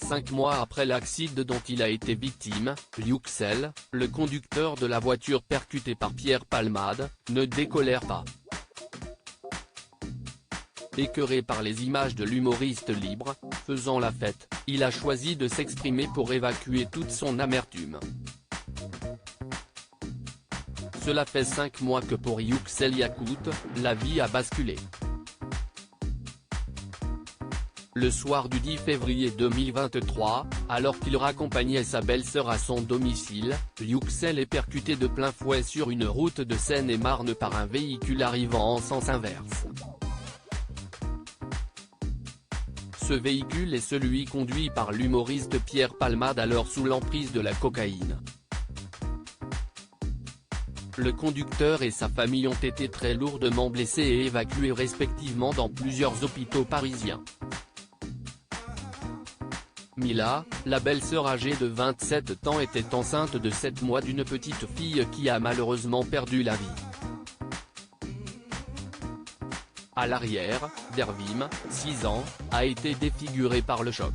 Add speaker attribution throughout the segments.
Speaker 1: 5 mois après l'accident dont il a été victime, Yuxel, le conducteur de la voiture percutée par Pierre Palmade, ne décolère pas. Écœuré par les images de l'humoriste libre, faisant la fête, il a choisi de s'exprimer pour évacuer toute son amertume. Cela fait 5 mois que pour Yuxel Yakout, la vie a basculé. Le soir du 10 février 2023, alors qu'il raccompagnait sa belle-sœur à son domicile, Yuxel est percuté de plein fouet sur une route de Seine-et-Marne par un véhicule arrivant en sens inverse. Ce véhicule est celui conduit par l'humoriste Pierre Palmade alors sous l'emprise de la cocaïne. Le conducteur et sa famille ont été très lourdement blessés et évacués respectivement dans plusieurs hôpitaux parisiens. Mila, la belle-sœur âgée de 27 ans était enceinte de 7 mois d'une petite fille qui a malheureusement perdu la vie. À l'arrière, Dervim, 6 ans, a été défiguré par le choc.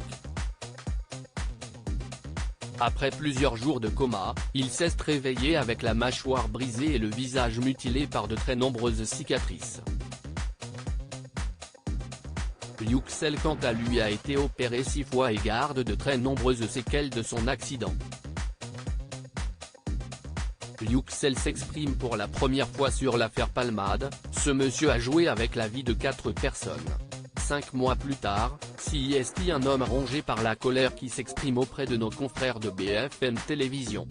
Speaker 1: Après plusieurs jours de coma, il s'est réveillé avec la mâchoire brisée et le visage mutilé par de très nombreuses cicatrices. Yuxel quant à lui a été opéré 6 fois et garde de très nombreuses séquelles de son accident. Yuxel s'exprime pour la première fois sur l'affaire Palmade, ce monsieur a joué avec la vie de 4 personnes. 5 mois plus tard, CIST un homme rongé par la colère qui s'exprime auprès de nos confrères de BFM Télévision.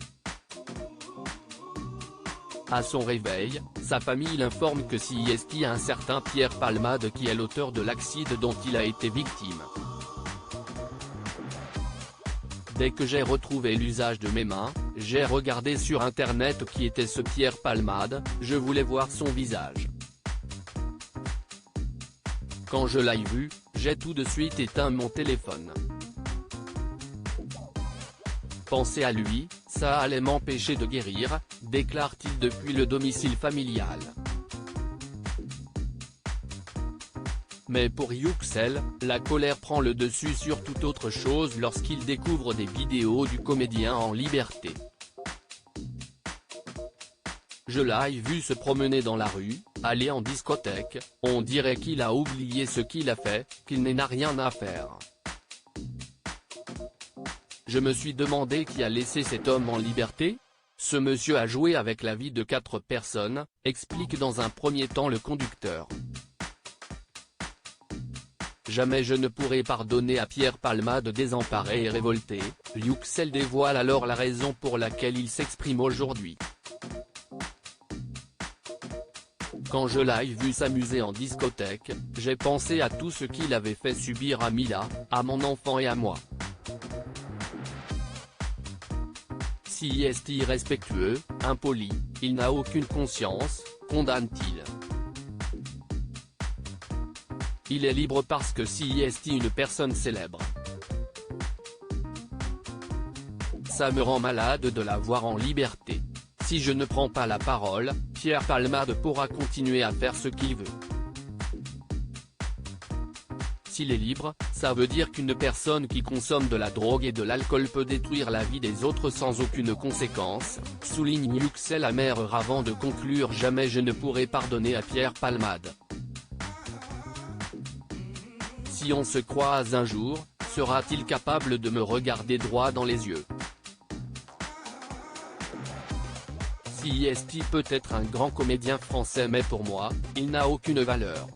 Speaker 1: À son réveil, sa famille l'informe que CIST a un certain Pierre Palmade qui est l'auteur de l'accident dont il a été victime. Dès que j'ai retrouvé l'usage de mes mains, j'ai regardé sur internet qui était ce Pierre Palmade, je voulais voir son visage. Quand je l'ai vu, j'ai tout de suite éteint mon téléphone. Penser à lui, ça allait m'empêcher de guérir, déclare-t-il depuis le domicile familial. Mais pour Yuxel, la colère prend le dessus sur toute autre chose lorsqu'il découvre des vidéos du comédien en liberté. Je l'ai vu se promener dans la rue, aller en discothèque, on dirait qu'il a oublié ce qu'il a fait, qu'il n'en a rien à faire. Je me suis demandé qui a laissé cet homme en liberté. Ce monsieur a joué avec la vie de 4 personnes, explique dans un premier temps le conducteur. Jamais je ne pourrai pardonner à Pierre Palmade désemparé et révolté, Yuxel dévoile alors la raison pour laquelle il s'exprime aujourd'hui. Quand je l'ai vu s'amuser en discothèque, j'ai pensé à tout ce qu'il avait fait subir à Mila, à mon enfant et à moi. S'il est irrespectueux, impoli, il n'a aucune conscience, condamne-t-il. Il est libre parce que s'il est une personne célèbre. Ça me rend malade de la voir en liberté. Si je ne prends pas la parole, Pierre Palmade pourra continuer à faire ce qu'il veut. S'il est libre, ça veut dire qu'une personne qui consomme de la drogue et de l'alcool peut détruire la vie des autres sans aucune conséquence, souligne Yuxel amer avant de conclure. Jamais je ne pourrai pardonner à Pierre Palmade. Si on se croise un jour, sera-t-il capable de me regarder droit dans les yeux? CIST peut être un grand comédien français mais pour moi, il n'a aucune valeur.